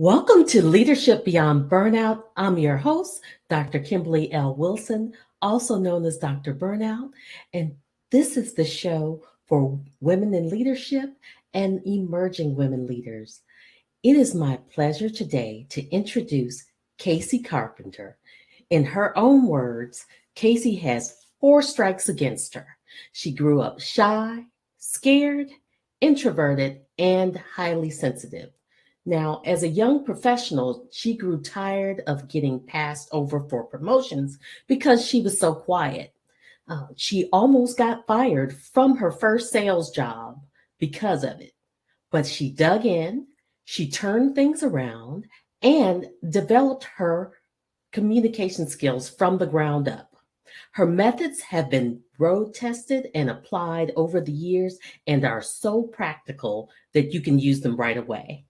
Welcome to Leadership Beyond Burnout. I'm your host, Dr. Kimberly L. Wilson, also known as Dr. Burnout. And this is the show for women in leadership and emerging women leaders. It is my pleasure today to introduce Casey Carpenter. In her own words, Casey has four strikes against her. She grew up shy, scared, introverted, and highly sensitive. Now, as a young professional, she grew tired of getting passed over for promotions because she was so quiet. She almost got fired from her first sales job because of it. But she dug in, she turned things around, and developed her communication skills from the ground up. Her methods have been road tested and applied over the years and are so practical that you can use them right away.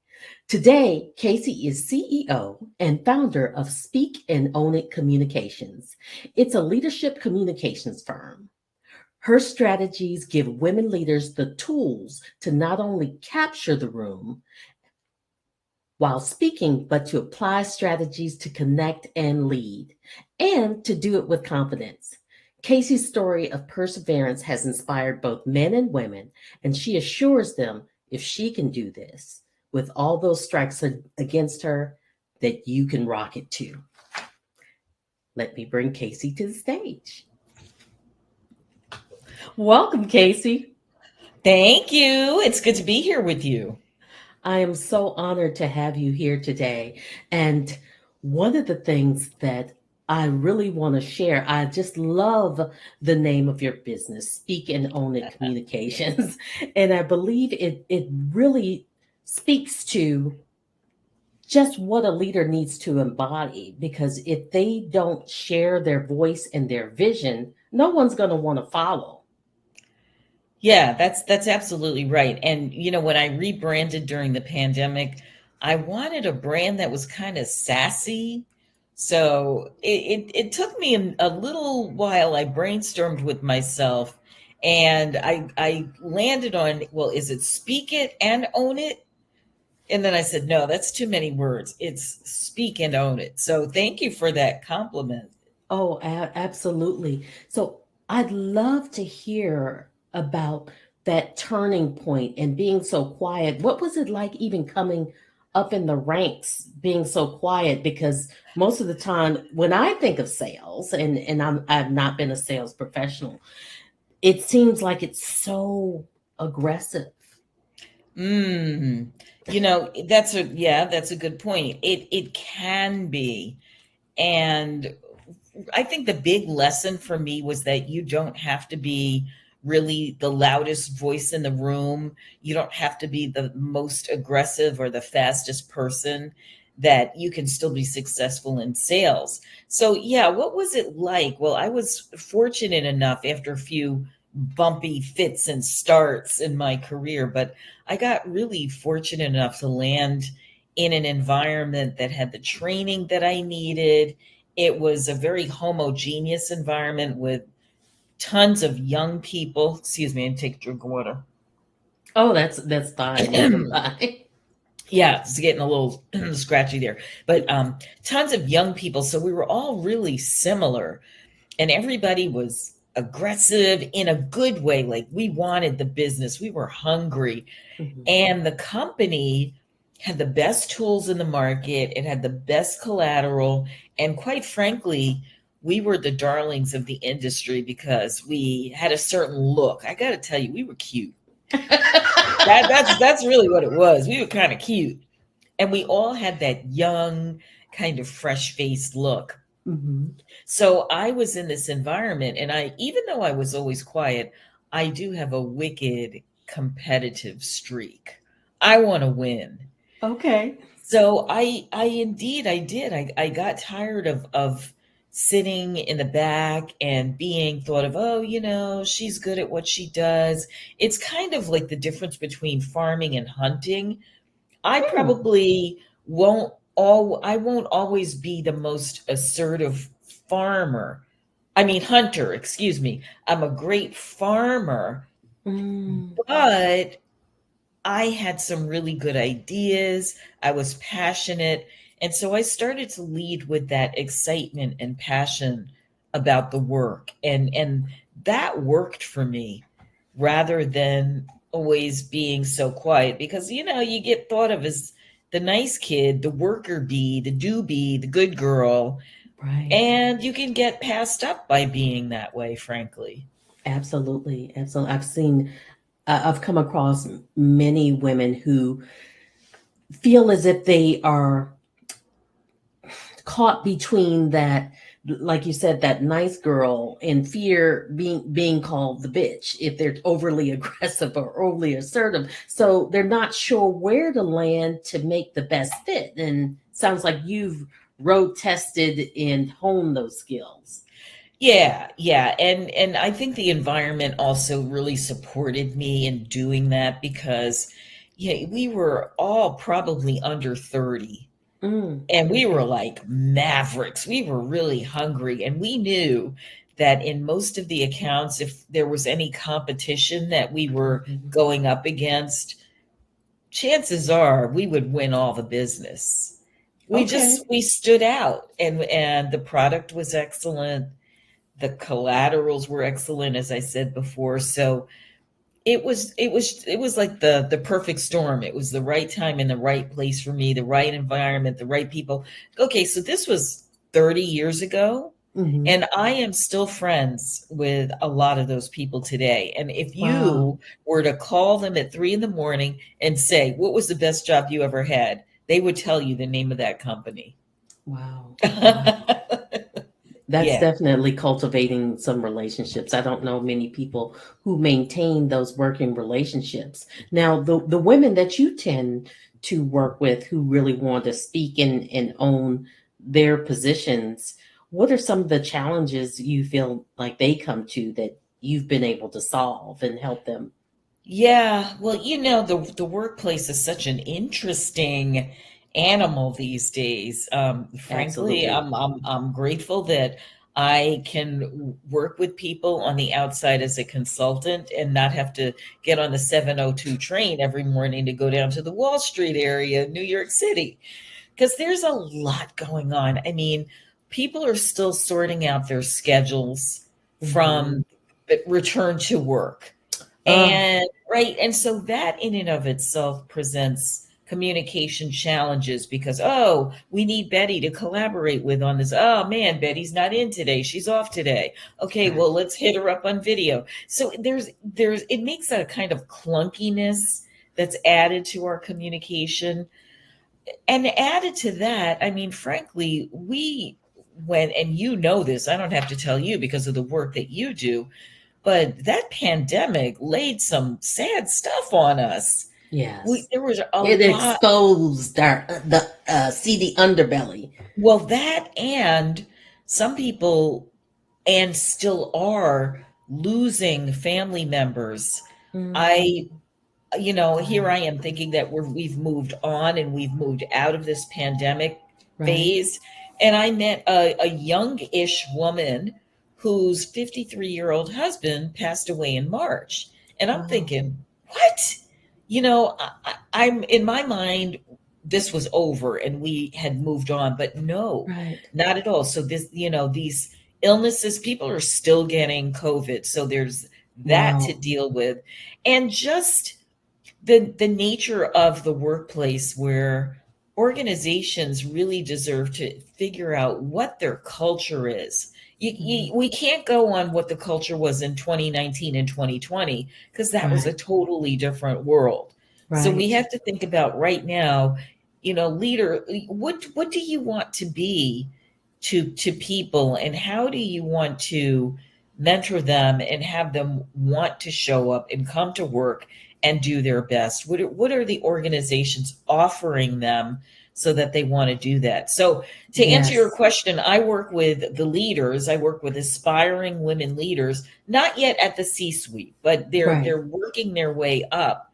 Today, Casey is CEO and founder of Speak and Own It Communications. It's a leadership communications firm. Her strategies give women leaders the tools to not only capture the room while speaking, but to apply strategies to connect and lead, and to do it with confidence. Casey's story of perseverance has inspired both men and women, and she assures them if she can do this with all those strikes against her, that you can rock it too. Let me bring Casey to the stage. Welcome, Casey. Thank you. It's good to be here with you. I am so honored to have you here today. And one of the things that I really want to share, I just love the name of your business, Speak and Own It Communications. And I believe it really speaks to just what a leader needs to embody, because if they don't share their voice and their vision, no one's going to want to follow. Yeah, that's absolutely right. And when I rebranded during the pandemic, I wanted a brand that was kind of sassy. So it took me a little while. I brainstormed with myself and I landed on, well, is it speak it and own it? And then I said, no, that's too many words. It's speak and own it. So thank you for that compliment. Oh, absolutely. So I'd love to hear about that turning point and being so quiet. What was it like even coming up in the ranks, being so quiet? Because most of the time when I think of sales, and I've not been a sales professional, it seems like it's so aggressive. Mm, that's a good point. It can be. And I think the big lesson for me was that you don't have to be really the loudest voice in the room. You don't have to be the most aggressive or the fastest person, that you can still be successful in sales. So, yeah, what was it like? Well, I was fortunate enough after a few bumpy fits and starts in my career, but I got really fortunate enough to land in an environment that had the training that I needed. It was a very homogeneous environment with tons of young people. Excuse me, and take a drink of water. Oh, that's fine. You can buy. Yeah, it's getting a little scratchy there. But tons of young people. So we were all really similar. And everybody was aggressive in a good way. Like, we wanted the business, we were hungry. Mhm. And the company had the best tools in the market, it had the best collateral. And quite frankly, we were the darlings of the industry because we had a certain look. I got to tell you, we were cute. That's really what it was. We were kind of cute. And we all had that young, kind of fresh faced look. Mhm. So I was in this environment, and even though I was always quiet, I do have a wicked competitive streak. I want to win. Okay. So I indeed, I did. I got tired of sitting in the back and being thought of, oh, she's good at what she does. It's kind of like the difference between farming and hunting. I Hmm. probably I won't always be the most assertive farmer. I mean hunter, excuse me. I'm a great farmer, Mm. but I had some really good ideas. I was passionate. And so I started to lead with that excitement and passion about the work. And that worked for me rather than always being so quiet because, you get thought of as the nice kid, the worker bee, the do bee, the good girl. Right. And you can get passed up by being that way, frankly. Absolutely. Absolutely. I've come across many women who feel as if they are caught between that, like you said, that nice girl and fear being called the bitch if they're overly aggressive or overly assertive. So they're not sure where to land to make the best fit. And sounds like you've road tested and honed those skills. Yeah, yeah. And I think the environment also really supported me in doing that because yeah, we were all probably under 30 and we were Okay. like mavericks. We were really hungry and we knew that in most of the accounts if there was any competition that we were Mhm. going up against, chances are we would win all the business. Okay. We stood out and the product was excellent, the collaterals were excellent, as I said before. So it was like the perfect storm. It was the right time in the right place for me, the right environment, the right people. Okay, so this was 30 years ago. Hmm. And I am still friends with a lot of those people today. And if Wow. you were to call them at 3 in the morning and say, what was the best job you ever had? They would tell you the name of that company. Wow. Wow. That's Yeah. definitely cultivating some relationships. I don't know many people who maintain those working relationships. Now, the women that you tend to work with who really want to speak and own their positions, what are some of the challenges you feel like they come to that you've been able to solve and help them? Yeah, well, the workplace is such an interesting animal these days. Frankly, Absolutely. I'm grateful that I can work with people on the outside as a consultant and not have to get on the 7:02 train every morning to go down to the Wall Street area, New York City, because there's a lot going on. I mean, people are still sorting out their schedules Hmm. from return to work. Uh, And right, and so that in and of itself presents communication challenges because we need Betty to collaborate with on this. Oh man, Betty's not in today. She's off today. Okay, right. well, let's hit her up on video. So there's it makes a kind of clunkiness that's added to our communication. And added to that, I mean, frankly, we when and you know this, I don't have to tell you because of the work that you do, but that pandemic laid some sad stuff on us. Yes. There was a It lot. exposed the seedy underbelly. Well, that and some people and still are losing family members. Mm, I, here wow. I am thinking that we've moved on and we've moved out of this pandemic Right. phase. And I met a young-ish woman whose 53-year-old husband passed away in March. And I'm Wow. thinking, what? I'm in my mind, this was over and we had moved on, but no, Right. not at all. So these illnesses, people are still getting COVID. So there's that to Wow. deal with. And just the nature of the workplace where organizations really deserve to figure out what their culture is. Mhm. We can't go on what the culture was in 2019 and 2020 because that was a Right. totally different world. So we Right. have to think about right now, leader, what do you want to be to people and how do you want to mentor them and have them want to show up and come to work and do their best? What are the organizations offering them so that they want to do that? So, to answer your Yes. question, I work with the leaders. I work with aspiring women leaders, not yet at the C-suite, but Right. they're working their way up.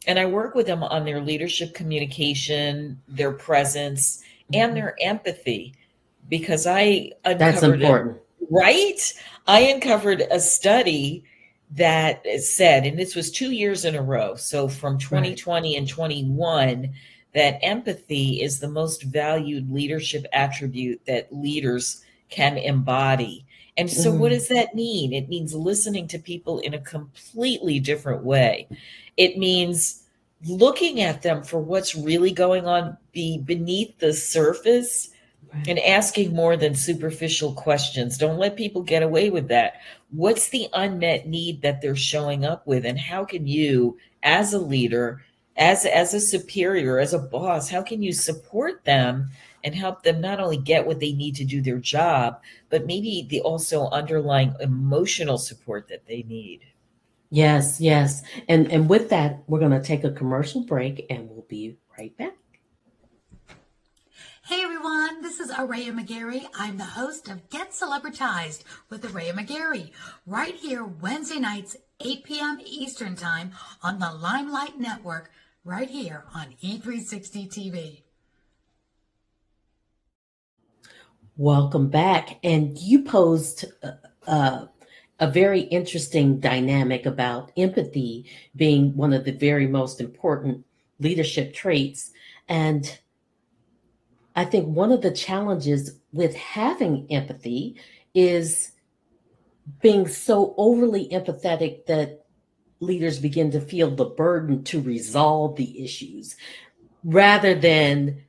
And I work with them on their leadership communication, their presence, and Mhm. their empathy because I That's uncovered a important. right? I uncovered a study that said, and this was 2 years in a row, so from Right. 2020 and 21, that empathy is the most valued leadership attribute that leaders can embody. And so, what Mm, does that mean? It means listening to people in a completely different way. It means looking at them for what's really going on beneath the surface right. and asking more than superficial questions. Don't let people get away with that. What's the unmet need that they're showing up with? And how can you, as a leader, as a superior, as a boss, how can you support them and help them not only get what they need to do their job, but maybe the also underlying emotional support that they need? Yes, yes. And with that, we're going to take a commercial break and we'll be right back. Hey everyone, this is Araya McGarry. I'm the host of Get Celebritized with Araya McGarry, right here Wednesday nights, 8 p.m. Eastern Time on the Limelight Network, right here on E360 TV. Welcome back. And you posed a very interesting dynamic about empathy being one of the very most important leadership traits. And I think one of the challenges with having empathy is being so overly empathetic that leaders begin to feel the burden to resolve the issues rather than,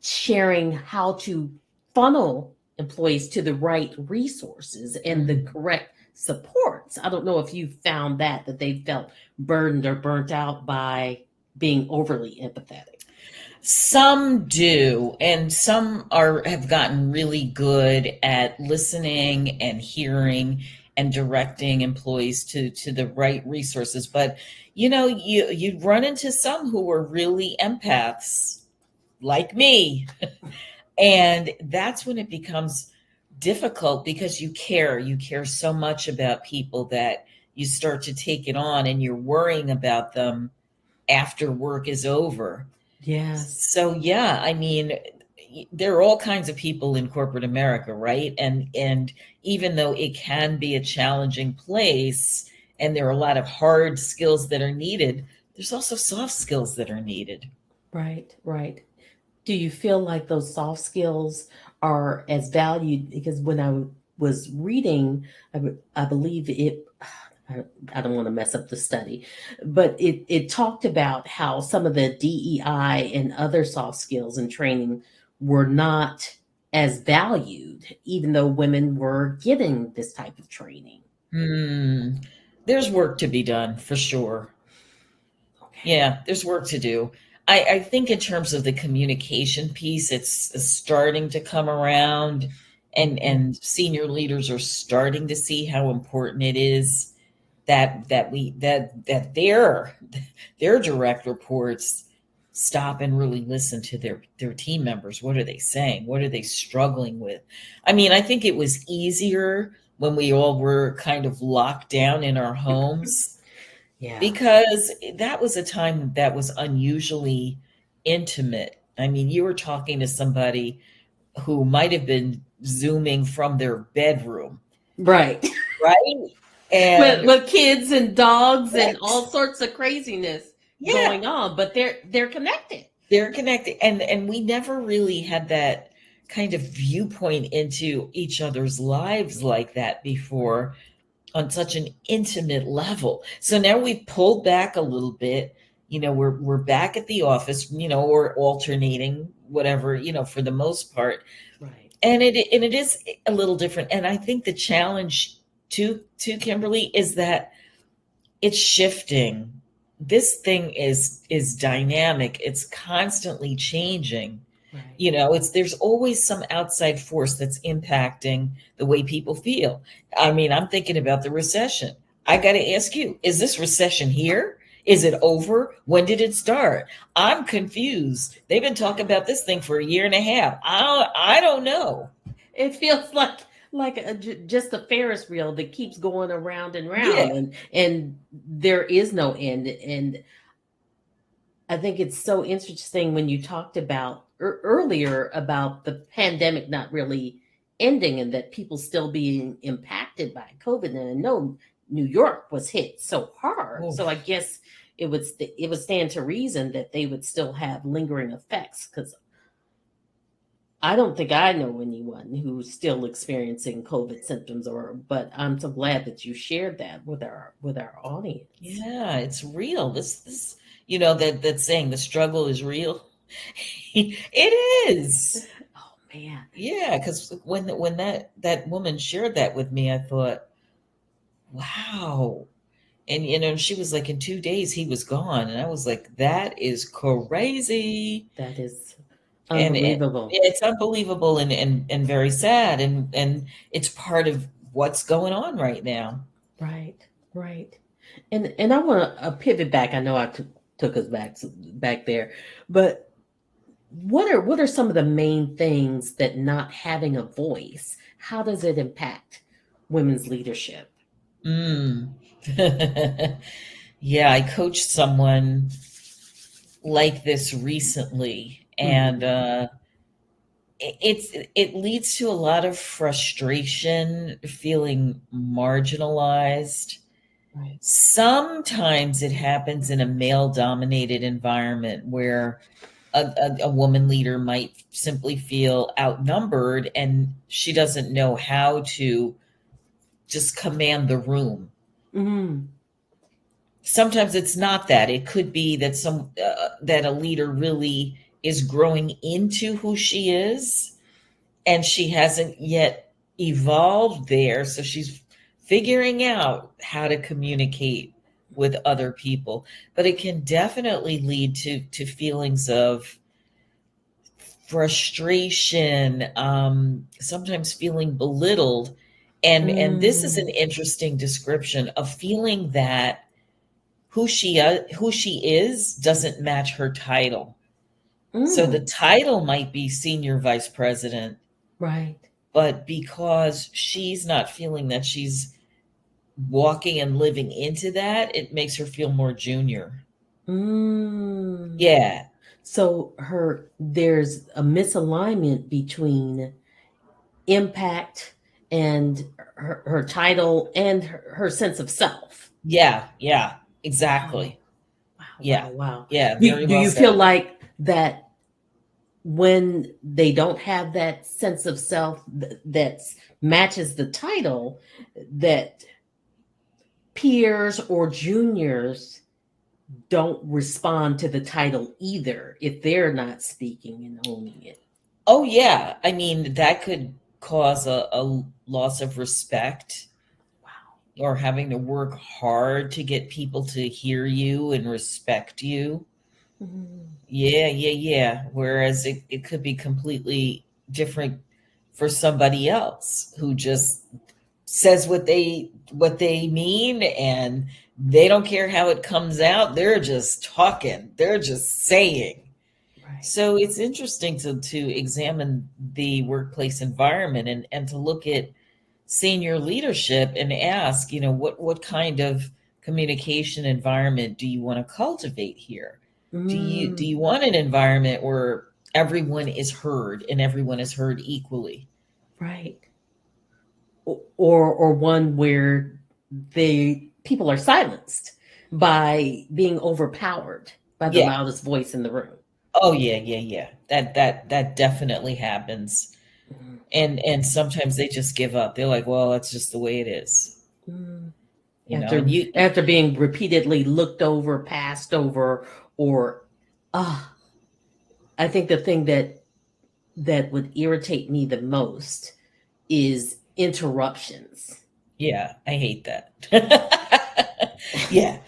sharing how to funnel employees to the right resources and the Mm. correct supports. I don't know if you found that they felt burdened or burnt out by being overly empathetic. Some do, and some are have gotten really good at listening and hearing and directing employees to the right resources. But you'd run into some who were really empaths, like me, and that's when it becomes difficult because you care so much about people that you start to take it on, and you're worrying about them after work is over. Yes. So yeah, I mean, there are all kinds of people in corporate America, right? And even though it can be a challenging place and there are a lot of hard skills that are needed, there's also soft skills that are needed. Right, right. Do you feel like those soft skills are as valued? Because when I was reading, I believe it, I don't want to mess up the study, but it talked about how some of the DEI and other soft skills and training were not as valued, even though women were getting this type of training. Hmm. There's work to be done for sure. Okay. Yeah, there's work to do. I think in terms of the communication piece, it's starting to come around, Mhm. and senior leaders are starting to see how important it is that their direct reports stop and really listen to their team members. What are they saying? What are they struggling with? I mean, I think it was easier when we all were kind of locked down in our homes, Yeah. because that was a time that was unusually intimate. I mean, you were talking to somebody who might have been zooming from their bedroom, Right. right? with And with kids and dogs and right, all sorts of craziness yeah, going on, but they're connected. they're connected, and we never really had that kind of viewpoint into each other's lives like that Right. before, on such an intimate level. So now we've pulled back a little bit. We're back at the office, or alternating, whatever, for the most part. Right. And it is a little different. And I think the challenge to Kimberly is that it's shifting. This thing is dynamic. It's constantly changing. Right. It's there's always some outside force that's impacting the way people feel. I mean, I'm thinking about the recession. I got to ask you, is this recession here? Is it over? When did it start? I'm confused. They've been talking about this thing for a year and a half. I don't know. It feels like just a Ferris wheel that keeps going around and Yeah. round, and there is no end. And I think it's so interesting when you talked about earlier about the pandemic not really ending and that people still being impacted by COVID. And I know New York was hit so hard. Oof. So I guess it would stand to reason that they would still have lingering effects, because I don't think I know anyone who's still experiencing COVID symptoms, but I'm so glad that you shared that with our audience. Yeah, it's real. This that saying, the struggle is real. It is. Oh man. Yeah, because when that woman shared that with me, I thought, wow. And she was like, in 2 days he was gone, and I was like, that is crazy. That is And unbelievable. it's unbelievable and very sad, and it's part of what's going on right now. Right, right. And I want to pivot back. I know I took us back there, but what are some of the main things that not having a voice, how does it impact women's leadership? Mm. Yeah, I coached someone like this recently, and it leads to a lot of frustration, feeling marginalized. Right. Sometimes it happens in a male-dominated environment where a woman leader might simply feel outnumbered, and she doesn't know how to just command the room. Mm-hmm. Sometimes it's not that. It could be that that a leader really is growing into who she is, and she hasn't yet evolved there, so she's figuring out how to communicate with other people. But it can definitely lead to feelings of frustration, sometimes feeling belittled. And this is an interesting description of feeling that who she is doesn't match her title. So the title might be senior vice president, Right. but because she's not feeling that she's walking and living into that, it makes her feel more junior. Yeah. So there's a misalignment between impact and her title and her sense of self. Yeah, exactly. Wow. Yeah. Wow. Yeah, Do very you well feel said. like that when they don't have that sense of self that matches the title, that peers or juniors don't respond to the title either if they're not speaking and owning it? Oh, yeah. I mean, that could cause a loss of respect, or having to work hard to get people to hear you and respect you. Yeah. Whereas it could be completely different for somebody else who just says what they mean, and they don't care how it comes out. They're just talking. They're just saying. Right. So it's interesting to examine the workplace environment and to look at senior leadership and ask, what kind of communication environment do you want to cultivate here? Do you want an environment where everyone is heard and everyone is heard equally? Right. Or one where people are silenced by being overpowered by the Yeah. loudest voice in the room. Oh, yeah. That definitely happens. And sometimes they just give up. They're like, well, that's just the way it is. After being repeatedly looked over, passed over, or I think the thing that would irritate me the most is interruptions. Yeah, I hate that. Yeah.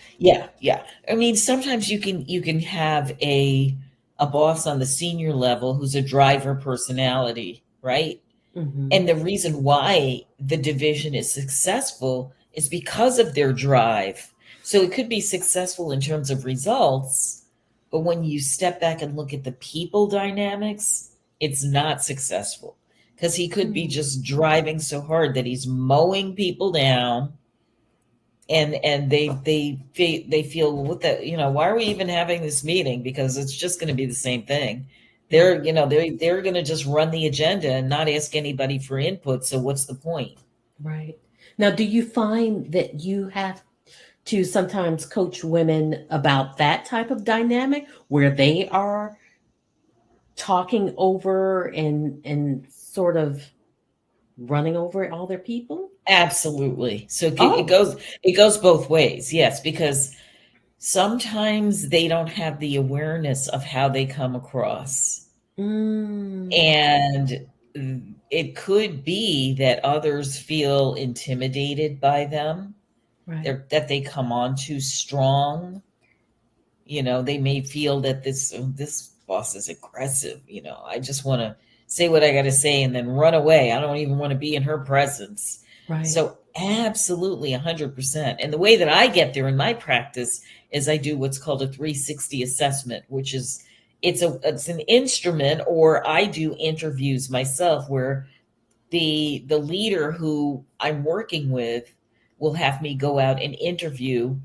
I mean, sometimes you can have a boss on the senior level who's a driver personality, right? And the reason why the division is successful is because of their drive. So it could be successful in terms of results, but when you step back and look at the people dynamics, it's not successful, because he could be just driving so hard that he's mowing people down, and they feel, why are we even having this meeting, because it's just going to be the same thing. They're going to just run the agenda and not ask anybody for input, so what's the point? Right. Now, do you find that you have to sometimes coach women about that type of dynamic where they are talking over and sort of running over all their people? Absolutely. So Oh. it goes both ways. Yes, because sometimes they don't have the awareness of how they come across. Mm, And it could be that others feel intimidated by them, right. that they come on too strong. They may feel that this boss is aggressive. I just want to say what I got to say and then run away. I don't even want to be in her presence. Right. So absolutely 100%. And the way that I get there in my practice is I do what's called a 360 assessment, which is it's an instrument, or I do interviews myself where the leader who I'm working with will have me go out and interview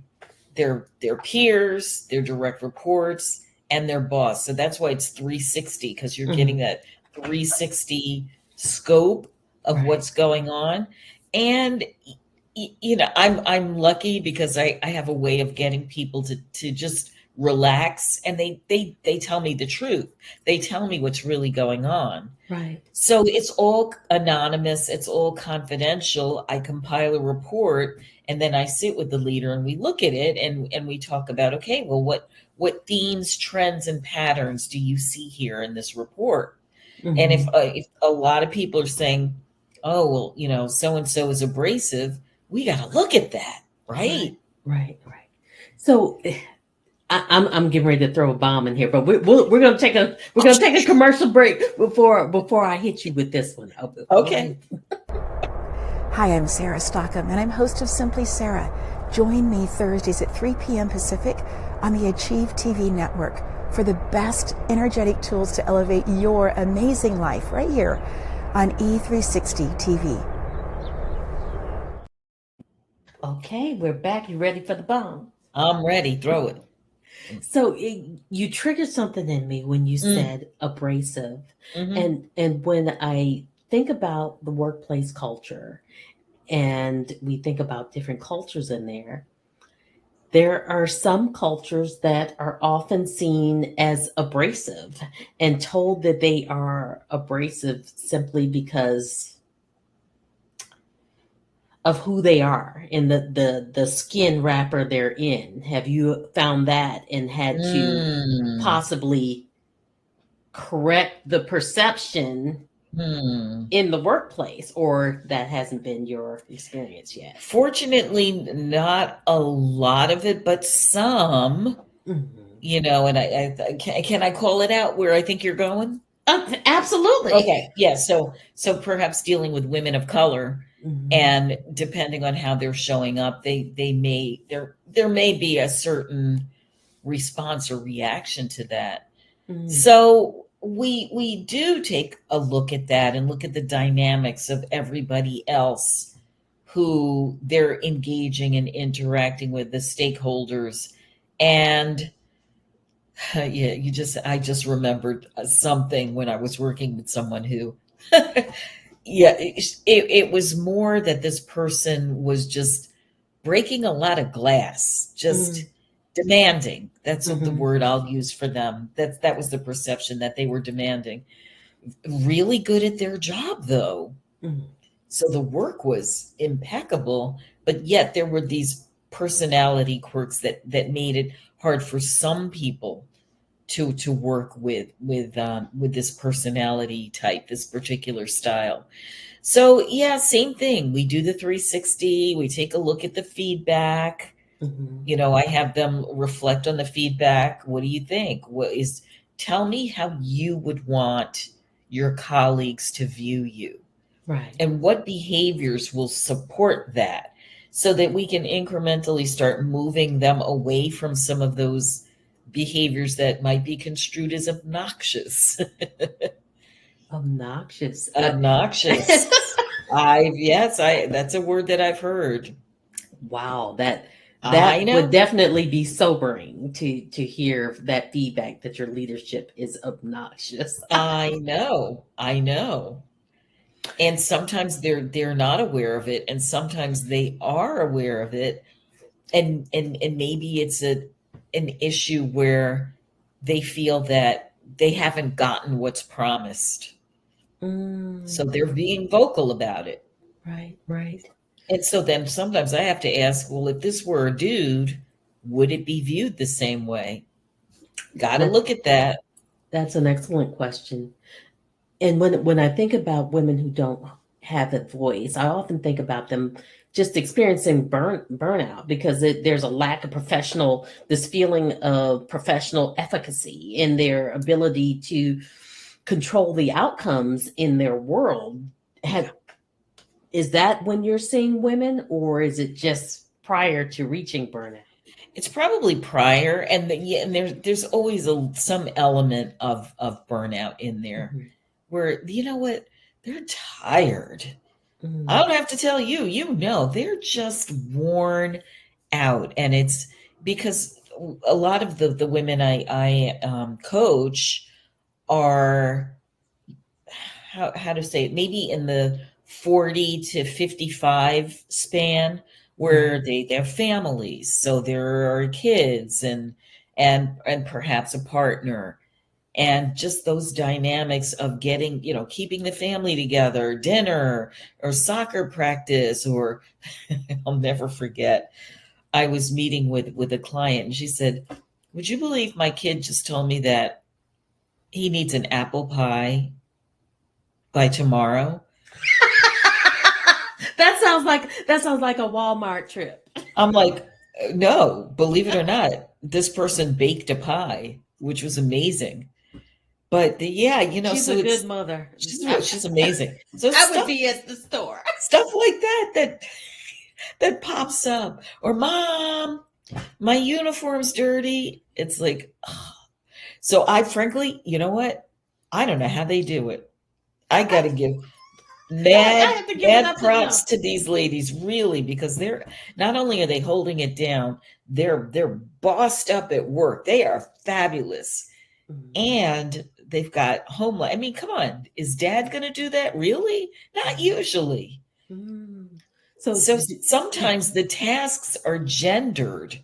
their peers, their direct reports, and their boss. So that's why it's 360, because you're getting Mhm. that 360 scope of Right. what's going on. And I'm lucky because I have a way of getting people to just relax, and they tell me the truth. They tell me what's really going on. Right. So it's all anonymous, it's all confidential. I compile a report, and then I sit with the leader and we look at it, and we talk about, okay, well, what themes, trends, and patterns do you see here in this report? And Mhm. if a lot of people are saying, oh, well, so and so is abrasive, we got to look at that, Right. right? Right. Right. So I'm getting ready to throw a bomb in here, but we're gonna take a commercial break before I hit you with this one. Oh, go Okay. ahead. Hi, I'm Sarah Stockham, and I'm host of Simply Sarah. Join me Thursdays at 3 p.m. Pacific on the Achieve TV network for the best energetic tools to elevate your amazing life right here on E360 TV. Okay, we're back. You ready for the bomb? I'm ready. Throw it. So you triggered something in me when you Mm, said abrasive, hmm and when I think about the workplace culture, and we think about different cultures in there. There are some cultures that are often seen as abrasive and told that they are abrasive simply because of who they are and the skin wrapper they're in. Have you found that and had to Mm, possibly correct the perception hmm. in the workplace, or that hasn't been your experience yet? Fortunately, not a lot of it, but some, Mhm. and can I call it out where I think you're going? Absolutely. Okay. Yeah. So perhaps dealing with women of color, Mhm. and depending on how they're showing up, there may be a certain response or reaction to that. Mm. So we do take a look at that and look at the dynamics of everybody else who they're engaging and interacting with, the stakeholders. And yeah, I just remembered something when I was working with someone who yeah, it was more that this person was just breaking a lot of glass, just Mm. demanding. That's the Mhm. word I'll use for them. That was the perception, that they were demanding. Really good at their job, though. Mhm. So the work was impeccable, but yet there were these personality quirks that made it hard for some people to work with this personality type, this particular style. So yeah, same thing. We do the 360. We take a look at the feedback. Mhm. I have them reflect on the feedback. What do you think? Tell me how you would want your colleagues to view you, Right. and what behaviors will support that, so that we can incrementally start moving them away from some of those behaviors that might be construed as obnoxious. Obnoxious. Obnoxious. I Yes, I that's a word that I've heard. Wow, that I would know. definitely be sobering to hear that feedback that your leadership is obnoxious. I know. I know. And sometimes they're not aware of it, and sometimes they are aware of it, and maybe it's an issue where they feel that they haven't gotten what's promised. So they're being vocal about it. Right, right. And so then sometimes I have to ask, well, if this were a dude, would it be viewed the same way? Got to That, look at that. that's an excellent question. And when I think about women who don't have a voice, I often think about them just experiencing burnout because there's a lack of this feeling of professional efficacy in their ability to control the outcomes in their world. Is that when you're seeing women, or is it just prior to reaching burnout? It's probably prior, and there's always some element of burnout in there, where you know what, they're tired. I don't have to tell you, they're just worn out, and it's because a lot of the women I coach are, how to say it, maybe in the 40 to 55 span, where they have families, so there are kids and perhaps a partner, and just those dynamics of getting, keeping the family together, dinner or soccer practice, or I'll never forget, I was meeting with a client, and she said, would you believe my kid just told me that he needs an apple pie by tomorrow? That sounds like a Walmart trip. I'm like, no, believe it or not, this person baked a pie, which was amazing. But She's so a good mother. she's amazing. So I would be at the store. stuff like that pops up. Or, mom, my uniform's dirty. It's like, oh. So I frankly, you know what? I don't know how they do it. I got to give mad props to these ladies, really, because they're not only are they holding it down, they're bossed up at work. They are fabulous. And they've got home life. I mean, come on, is dad going to do that? Really? Not usually. So sometimes the tasks are gendered.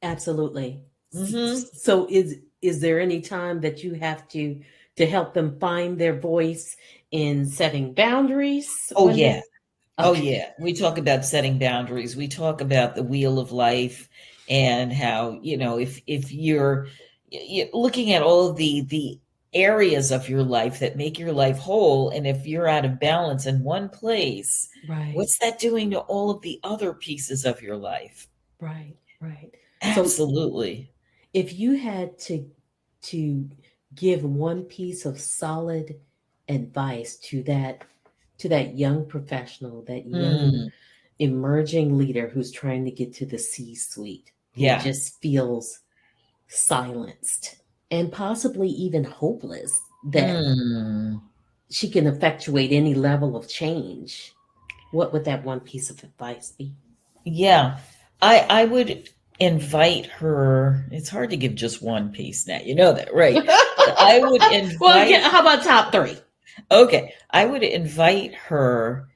Absolutely. So is there any time that you have to help them find their voice in setting boundaries? Oh, yeah. Okay. Oh, yeah. We talk about setting boundaries. We talk about the wheel of life, and how, if you're looking at all of the areas of your life that make your life whole, and if you're out of balance in one place, what's that doing to all of the other pieces of your life? Right. Absolutely. So if you had to give one piece of solid advice to that young professional, that young emerging leader who's trying to get to the C-suite, who just feels silenced and possibly even hopeless that she can effectuate any level of change, what would that one piece of advice be? Yeah, I would invite her. It's hard to give just one piece now. You know that, right? I would invite. Well, how about top 3? Okay, I would invite her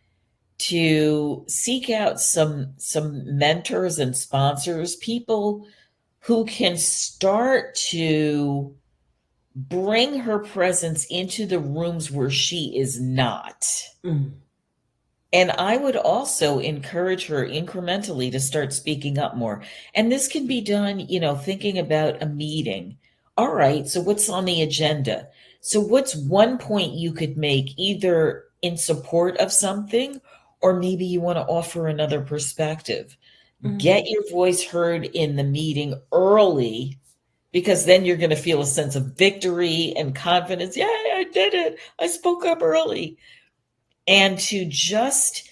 to seek out some mentors and sponsors, people who can start to bring her presence into the rooms where she is not. And I would also encourage her incrementally to start speaking up more. And this can be done, thinking about a meeting. All right, so what's on the agenda? So what's one point you could make, either in support of something, or maybe you want to offer another perspective. Get your voice heard in the meeting early, because then you're going to feel a sense of victory and confidence. Yeah, I did it. I spoke up early. And to just,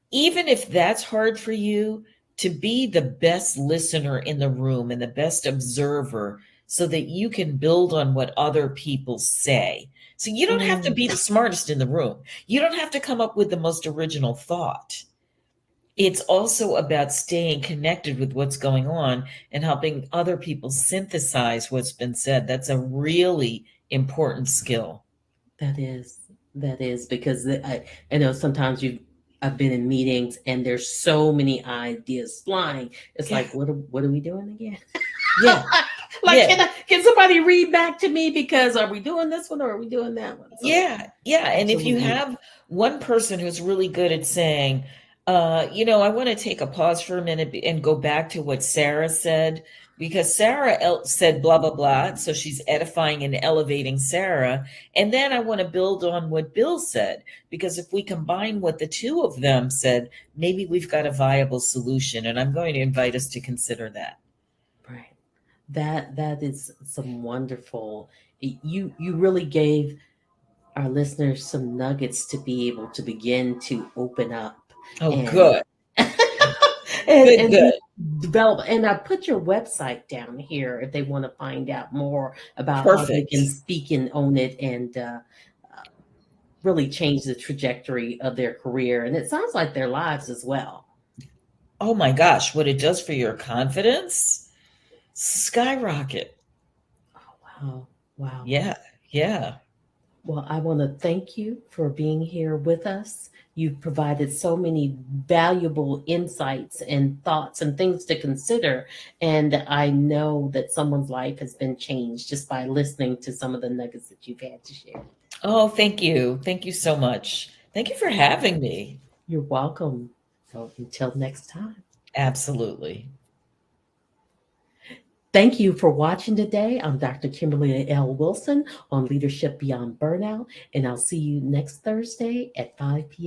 even if that's hard for you, to be the best listener in the room and the best observer, so that you can build on what other people say. So you don't have to be the smartest in the room. You don't have to come up with the most original thought. It's also about staying connected with what's going on and helping other people synthesize what's been said. That's a really important skill. That is. That is because I know sometimes I've been in meetings and there's so many ideas flying. It's Yeah. like, what are we doing again? Yeah. Like, Yeah. can somebody read back to me, because are we doing this one or are we doing that one? So Yeah. Yeah. And if you absolutely. have one person who's really good at saying, I want to take a pause for a minute and go back to what Sarah said, because Sarah said blah, blah, blah. So she's edifying and elevating Sarah. And then I want to build on what Bill said, because if we combine what the two of them said, maybe we've got a viable solution. And I'm going to invite us to consider that. Right. That is some wonderful. You really gave our listeners some nuggets to be able to begin to open up Oh, and good. Good, and good. develop. And I put your website down here if they want to find out more about how they Perfect. can speak and own it, and really change the trajectory of their career. And it sounds like their lives as well. Oh my gosh, what it does for your confidence? Skyrocket. Oh, wow. Wow. Yeah, yeah. Well, I want to thank you for being here with us. You've provided so many valuable insights and thoughts and things to consider. And I know that someone's life has been changed just by listening to some of the nuggets that you've had to share. Oh, thank you. Thank you so much. Thank you for having me. You're welcome. So until next time. Absolutely. Thank you for watching today. I'm Dr. Kimberly L. Wilson on Leadership Beyond Burnout, and I'll see you next Thursday at 5 p.m.